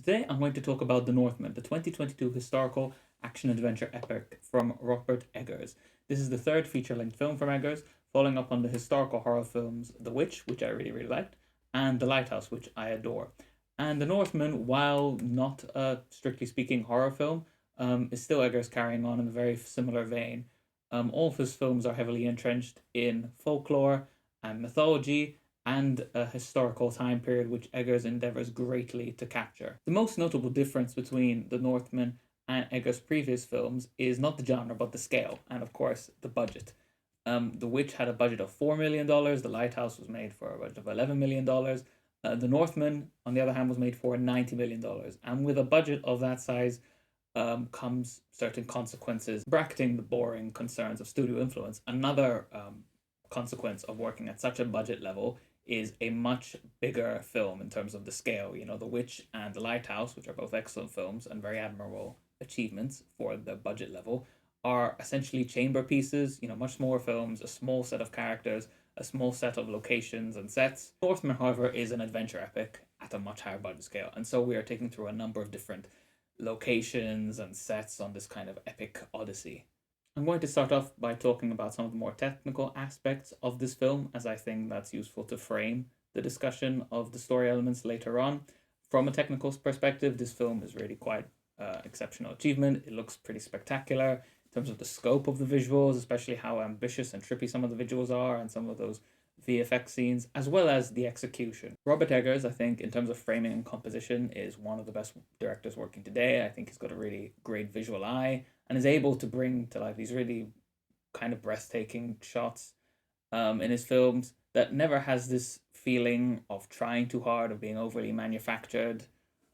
Today I'm going to talk about The Northman, the 2022 historical action-adventure epic from Robert Eggers. This is the third feature-length film from Eggers, following up on the historical horror films The Witch, which I really liked, and The Lighthouse, which I adore. And The Northman, while not a strictly speaking horror film, is still Eggers carrying on in a very similar vein. All of his films are heavily entrenched in folklore and mythology, and a historical time period which Eggers endeavors greatly to capture. The most notable difference between The Northman and Eggers' previous films is not the genre but the scale, and of course the budget. The Witch had a budget of $4 million. The Lighthouse was made for a budget of $11 million. The Northman, on the other hand, was made for $90 million. And with a budget of that size, comes certain consequences, bracketing the boring concerns of studio influence. Another consequence of working at such a budget level is a much bigger film in terms of the scale. You know, The Witch and The Lighthouse, which are both excellent films and very admirable achievements for the budget level, are essentially chamber pieces, you know, much smaller films, a small set of characters, a small set of locations and sets. Northman, however, is an adventure epic at a much higher budget scale, and so we are taking through a number of different locations and sets on this kind of epic odyssey. I'm going to start off by talking about some of the more technical aspects of this film, as I think that's useful to frame the discussion of the story elements later on. From a technical perspective, this film is really quite exceptional achievement. It looks pretty spectacular in terms of the scope of the visuals, especially how ambitious and trippy some of the visuals are, and some of those VFX scenes, as well as the execution. Robert Eggers, I think, in terms of framing and composition, is one of the best directors working today. I think he's got a really great visual eye and is able to bring to life these really kind of breathtaking shots in his films that never has this feeling of trying too hard, of being overly manufactured,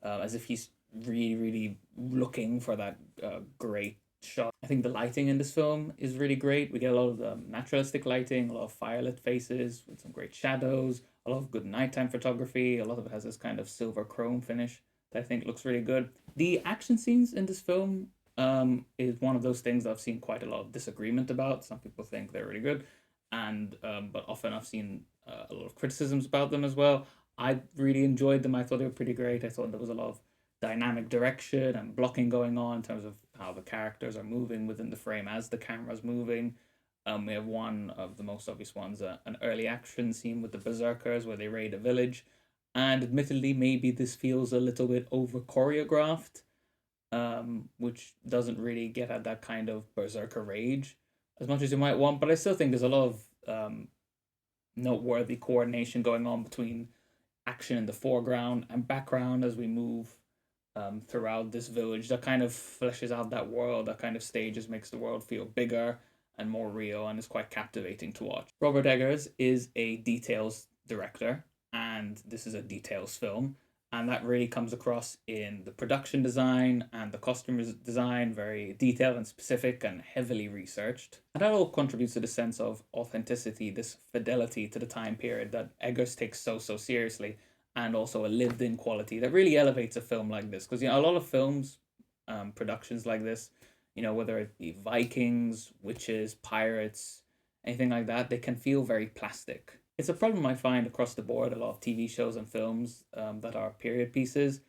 as if he's really looking for that great shot. I think the lighting in this film is really great. We get a lot of naturalistic lighting, a lot of firelit faces with some great shadows, a lot of good nighttime photography. A lot of it has this kind of silver chrome finish that I think looks really good. The action scenes in this film is one of those things I've seen quite a lot of disagreement about. Some people think they're really good, and but often I've seen a lot of criticisms about them as well. I really enjoyed them. I thought they were pretty great. I thought there was a lot of dynamic direction and blocking going on in terms of how the characters are moving within the frame as the camera's moving. We have one of the most obvious ones, an early action scene with the berserkers where they raid a village, and admittedly, maybe this feels a little bit over choreographed, which doesn't really get at that kind of berserker rage as much as you might want. But I still think there's a lot of noteworthy coordination going on between action in the foreground and background as we move throughout this village. That kind of fleshes out that world, that kind of stages, makes the world feel bigger and more real, and is quite captivating to watch. Robert Eggers is a details director, and this is a details film, and that really comes across in the production design and the costume design, very detailed and specific and heavily researched. And that all contributes to the sense of authenticity, this fidelity to the time period that Eggers takes so seriously, and also a lived-in quality that really elevates a film like this. Because, you know, a lot of films, productions like this, you know, whether it be Vikings, witches, pirates, anything like that, they can feel very plastic. It's a problem I find across the board. A lot of TV shows and films that are period pieces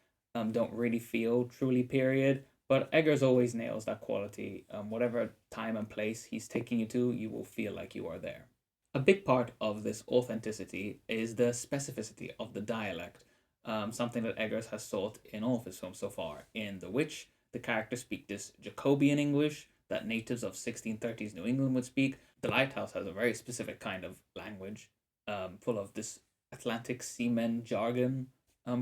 don't really feel truly period, but Eggers always nails that quality. Whatever time and place he's taking you to, you will feel like you are there. A big part of this authenticity is the specificity of the dialect, something that Eggers has sought in all of his films so far. In The Witch, the characters speak this Jacobean English that natives of 1630s New England would speak. The Lighthouse has a very specific kind of language, full of this Atlantic seamen jargon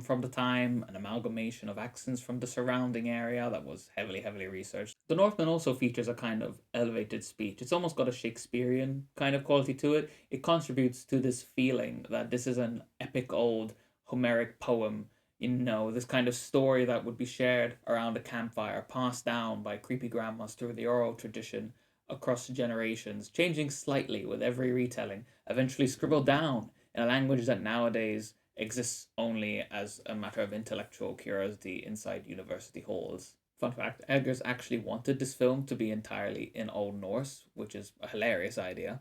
from the time, an amalgamation of accents from the surrounding area that was heavily researched. The Northman also features a kind of elevated speech. It's almost got a Shakespearean kind of quality to it. It contributes to this feeling that this is an epic old Homeric poem, you know, this kind of story that would be shared around a campfire, passed down by creepy grandmas through the oral tradition across generations, changing slightly with every retelling, eventually scribbled down in a language that nowadays exists only as a matter of intellectual curiosity inside university halls. Fun fact, Eggers actually wanted this film to be entirely in Old Norse, which is a hilarious idea.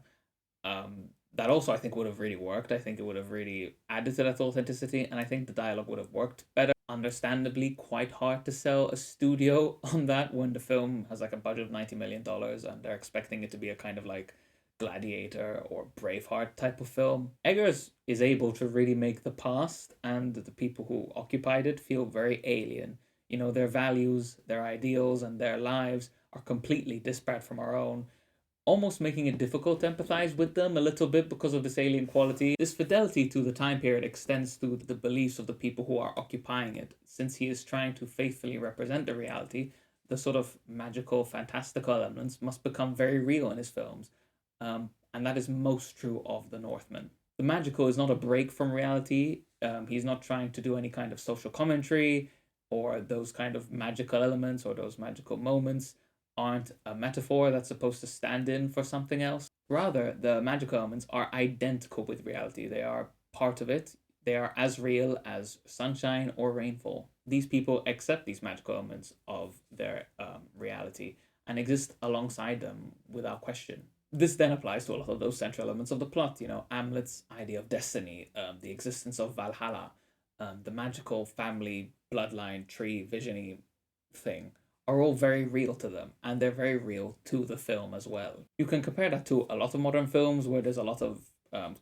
That also I think would have really worked. I think it would have really added to that authenticity, and I think the dialogue would have worked better. understandably quite hard to sell a studio on that when the film has like a budget of $90 million and they're expecting it to be a kind of like Gladiator or Braveheart type of film. Eggers is able to really make the past and the people who occupied it feel very alien. You know, their values, their ideals, and their lives are completely disparate from our own, almost making it difficult to empathize with them a little bit because of this alien quality. This fidelity to the time period extends to the beliefs of the people who are occupying it, since he is trying to faithfully represent the reality. The sort of magical, fantastical elements must become very real in his films, and that is most true of the Northman. The magical is not a break from reality. He's not trying to do any kind of social commentary, or those kind of magical elements or those magical moments aren't a metaphor that's supposed to stand in for something else. Rather, the magical elements are identical with reality. They are part of it. They are as real as sunshine or rainfall. These people accept these magical elements of their reality and exist alongside them without question. This then applies to a lot of those central elements of the plot. You know, Amlet's idea of destiny, the existence of Valhalla, the magical family bloodline tree visiony thing are all very real to them, and they're very real to the film as well. You can compare that to a lot of modern films where there's a lot of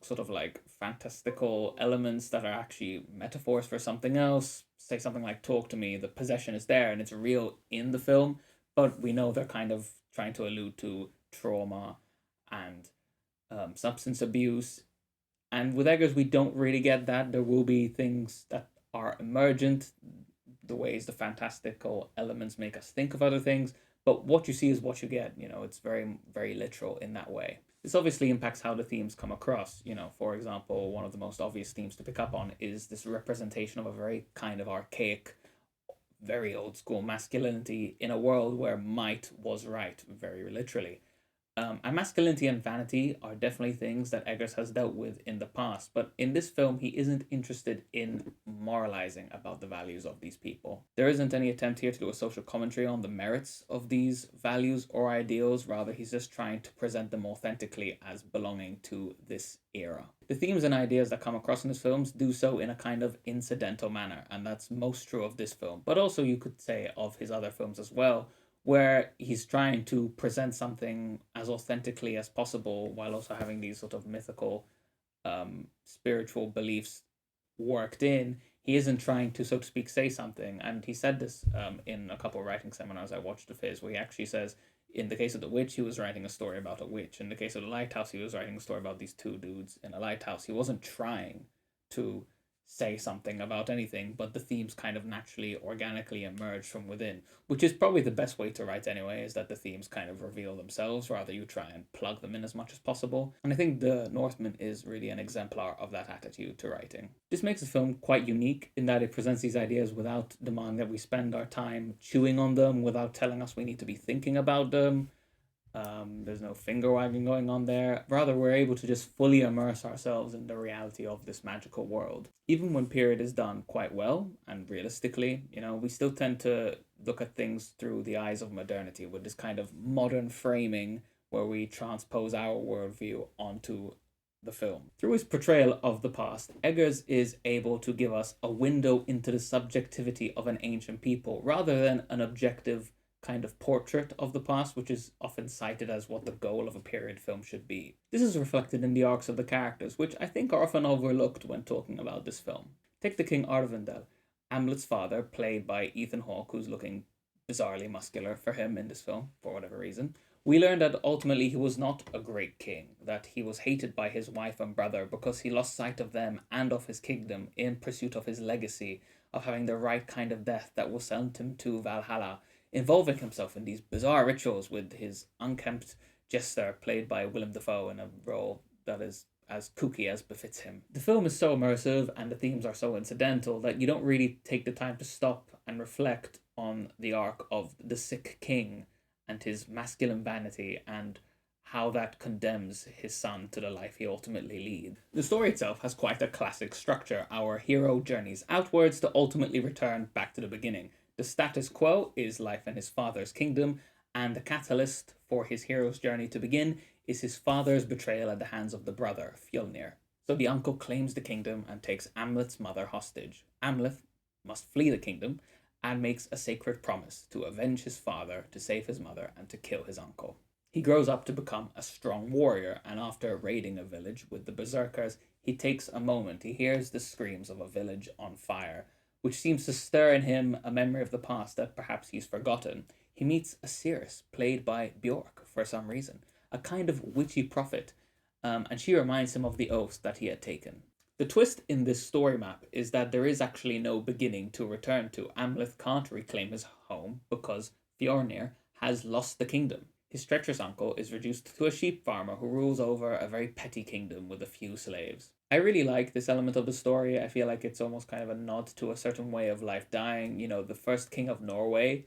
sort of like fantastical elements that are actually metaphors for something else. Say something like "Talk to Me," the possession is there and it's real in the film, but we know they're kind of trying to allude to trauma and substance abuse. And with Eggers, we don't really get that. There will be things that are emergent, the ways the fantastical elements make us think of other things, but what you see is what you get. You know, it's very, very literal in that way. This obviously impacts how the themes come across. You know, for example, one of the most obvious themes to pick up on is this representation of a very kind of archaic, very old school masculinity in a world where might was right, very literally. And masculinity and vanity are definitely things that Eggers has dealt with in the past, but in this film, he isn't interested in moralizing about the values of these people. There isn't any attempt here to do a social commentary on the merits of these values or ideals, rather, he's just trying to present them authentically as belonging to this era. The themes and ideas that come across in his films do so in a kind of incidental manner, and that's most true of this film, but also you could say of his other films as well, where he's trying to present something as authentically as possible while also having these sort of mythical spiritual beliefs worked in. He isn't trying to, so to speak, say something. And he said this in a couple of writing seminars I watched of his, where he actually says, in the case of The Witch, he was writing a story about a witch. In the case of The Lighthouse, he was writing a story about these two dudes in a lighthouse. He wasn't trying to say something about anything, but the themes kind of naturally, organically emerge from within, which is probably the best way to write anyway, is that the themes kind of reveal themselves rather you try and plug them in as much as possible. And I think The Northman is really an exemplar of that attitude to writing. This makes the film quite unique in that it presents these ideas without demanding that we spend our time chewing on them, without telling us we need to be thinking about them. There's no finger wagging going on there. Rather, we're able to just fully immerse ourselves in the reality of this magical world. Even when period is done quite well and realistically, you know, we still tend to look at things through the eyes of modernity with this kind of modern framing where we transpose our worldview onto the film. Through his portrayal of the past, Eggers is able to give us a window into the subjectivity of an ancient people rather than an objective kind of portrait of the past, which is often cited as what the goal of a period film should be. This is reflected in the arcs of the characters, which I think are often overlooked when talking about this film. Take the King Arvindel, Amlet's father, played by Ethan Hawke, who's looking bizarrely muscular for him in this film, for whatever reason. We learn that ultimately he was not a great king, that he was hated by his wife and brother because he lost sight of them and of his kingdom in pursuit of his legacy of having the right kind of death that will send him to Valhalla, involving himself in these bizarre rituals with his unkempt jester, played by Willem Dafoe, in a role that is as kooky as befits him. The film is so immersive and the themes are so incidental that you don't really take the time to stop and reflect on the arc of the sick king and his masculine vanity and how that condemns his son to the life he ultimately leads. The story itself has quite a classic structure. Our hero journeys outwards to ultimately return back to the beginning. The status quo is life in his father's kingdom, and the catalyst for his hero's journey to begin is his father's betrayal at the hands of the brother, Fjolnir. So the uncle claims the kingdom and takes Amlet's mother hostage. Amlet, must flee the kingdom, and makes a sacred promise to avenge his father, to save his mother, and to kill his uncle. He grows up to become a strong warrior, and after raiding a village with the berserkers, he takes a moment. He hears the screams of a village on fire, which seems to stir in him a memory of the past that perhaps he's forgotten. He meets a seeress, played by Bjork, for some reason, a kind of witchy prophet, and she reminds him of the oaths that he had taken. The twist in this story map is that there is actually no beginning to return to. Amleth can't reclaim his home because Fjornir has lost the kingdom. His treacherous uncle is reduced to a sheep farmer who rules over a very petty kingdom with a few slaves. I really like this element of the story. I feel like it's almost kind of a nod to a certain way of life dying. You know, the first king of Norway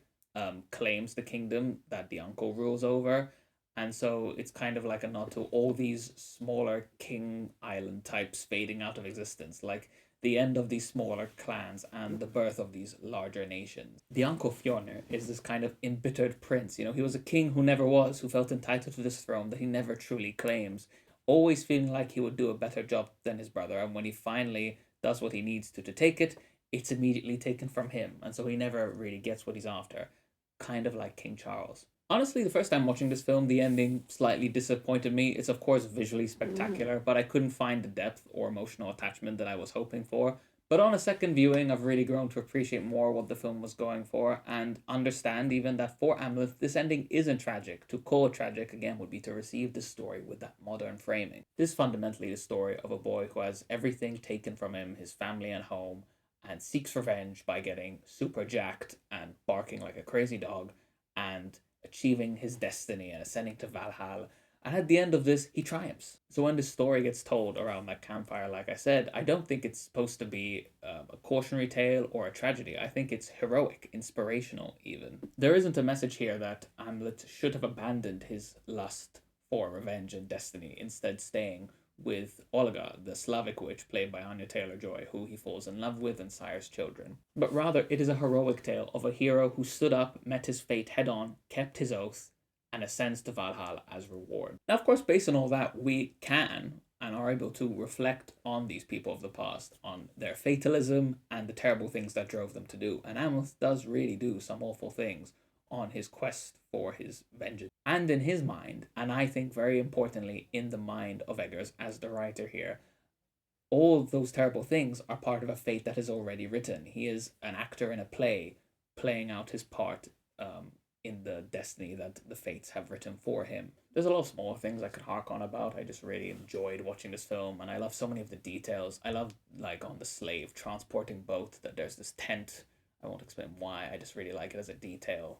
claims the kingdom that the uncle rules over, and so it's kind of like a nod to all these smaller king island types fading out of existence, like the end of these smaller clans and the birth of these larger nations. The uncle Fjornir is this kind of embittered prince. You know, he was a king who never was, who felt entitled to this throne that he never truly claims, always feeling like he would do a better job than his brother. And when he finally does what he needs to take it, it's immediately taken from him. And so he never really gets what he's after. Kind of like King Charles. Honestly, the first time watching this film, the ending slightly disappointed me. It's of course visually spectacular, but I couldn't find the depth or emotional attachment that I was hoping for. But on a second viewing, I've really grown to appreciate more what the film was going for and understand even that for Amleth, this ending isn't tragic. To call it tragic, again, would be to receive this story with that modern framing. This is fundamentally the story of a boy who has everything taken from him, his family and home, and seeks revenge by getting super jacked and barking like a crazy dog and achieving his destiny and ascending to Valhalla. And at the end of this, he triumphs. So when this story gets told around that campfire, like I said, I don't think it's supposed to be a cautionary tale or a tragedy. I think it's heroic, inspirational, even. There isn't a message here that Amlet should have abandoned his lust for revenge and destiny, instead staying with Olga, the Slavic witch played by Anya Taylor-Joy, who he falls in love with and sires children. But rather, it is a heroic tale of a hero who stood up, met his fate head-on, kept his oath, and ascends to Valhalla as reward. Now, of course, based on all that, we can and are able to reflect on these people of the past, on their fatalism and the terrible things that drove them to do. And Amleth does really do some awful things on his quest for his vengeance. And in his mind, and I think very importantly in the mind of Eggers as the writer here, all those terrible things are part of a fate that is already written. He is an actor in a play, playing out his part in the destiny that the fates have written for him. There's a lot of small things I could hark on about. I just really enjoyed watching this film, and I love so many of the details. I love, like, on the slave transporting boat, that there's this tent. I won't explain why, I just really like it as a detail.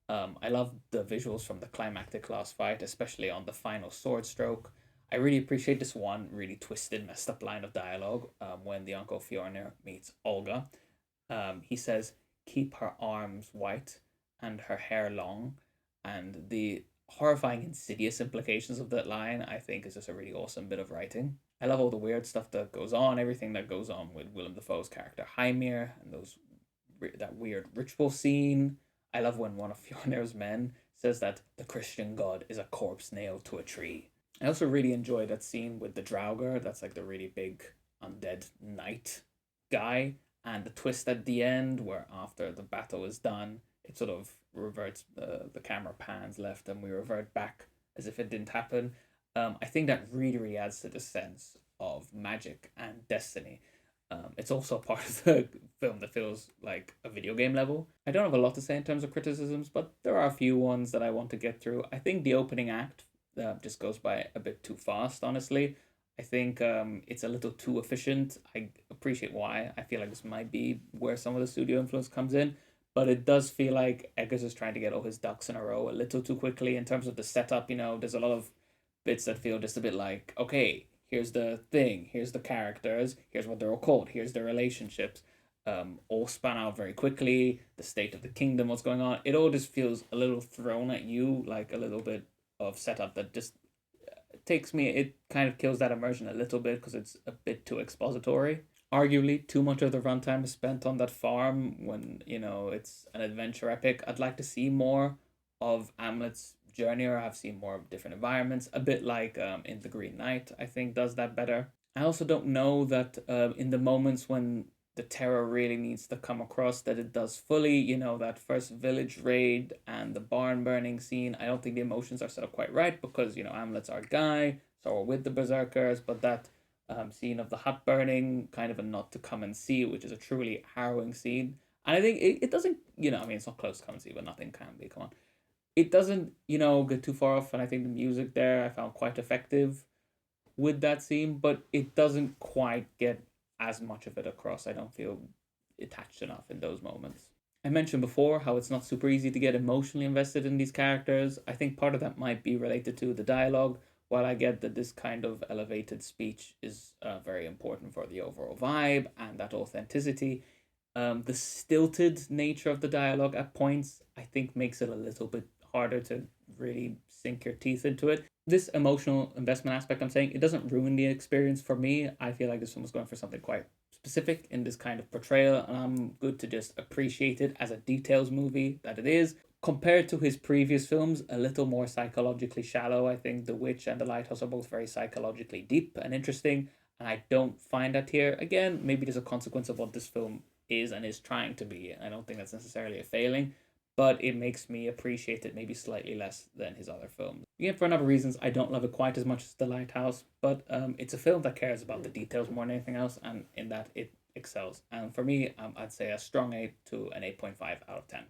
I love the visuals from the climactic last fight, especially on the final sword stroke. I really appreciate this one really twisted, messed up line of dialogue when the Uncle Fjornir meets Olga. He says, "Keep her arms white and her hair long," and the horrifying, insidious implications of that line, I think, is just a really awesome bit of writing. I love all the weird stuff that goes on, everything that goes on with Willem Dafoe's character Hymir, and that weird ritual scene. I love when one of Fjornir's men says that the Christian god is a corpse nailed to a tree. I also really enjoy that scene with the Draugr, that's like the really big undead knight guy, and the twist at the end where after the battle is done, it sort of reverts, the camera pans left and we revert back as if it didn't happen. I think that really, really adds to the sense of magic and destiny. It's also part of the film that feels like a video game level. I don't have a lot to say in terms of criticisms, but there are a few ones that I want to get through. I think the opening act just goes by a bit too fast, honestly. I think it's a little too efficient. I appreciate why. I feel like this might be where some of the studio influence comes in, but it does feel like Eggers is trying to get all his ducks in a row a little too quickly in terms of the setup. You know, there's a lot of bits that feel just a bit like, okay, here's the thing, here's the characters, here's what they're all called, here's their relationships, all span out very quickly, the state of the kingdom, what's going on. It all just feels a little thrown at you, like a little bit of setup that just it kind of kills that immersion a little bit because it's a bit too expository. Arguably, too much of the runtime is spent on that farm when, you know, it's an adventure epic. I'd like to see more of Amlet's journey, or I've seen more of different environments, a bit like in The Green Knight, I think does that better. I also don't know that in the moments when the terror really needs to come across that it does fully. You know, that first village raid and the barn burning scene, I don't think the emotions are set up quite right because, you know, Amlet's our guy, so we're with the berserkers, but that scene of the hut burning, kind of a not to come and see, which is a truly harrowing scene. And I think it doesn't, you know, I mean, it's not close to come and see, but nothing can be, come on. It doesn't, you know, get too far off, and I think the music there I found quite effective with that scene, but it doesn't quite get as much of it across. I don't feel attached enough in those moments. I mentioned before how it's not super easy to get emotionally invested in these characters. I think part of that might be related to the dialogue. While I get that this kind of elevated speech is very important for the overall vibe and that authenticity, the stilted nature of the dialogue at points, I think, makes it a little bit harder to really sink your teeth into it. This emotional investment aspect, I'm saying, it doesn't ruin the experience for me. I feel like this film was going for something quite specific in this kind of portrayal, and I'm good to just appreciate it as a details movie that it is. Compared to his previous films, a little more psychologically shallow. I think The Witch and The Lighthouse are both very psychologically deep and interesting, and I don't find that here. Again, maybe there's a consequence of what this film is and is trying to be. I don't think that's necessarily a failing, but it makes me appreciate it maybe slightly less than his other films. Again, for a number of reasons, I don't love it quite as much as The Lighthouse, but it's a film that cares about the details more than anything else, and in that it excels. And for me, I'd say a strong 8 to an 8.5 out of 10.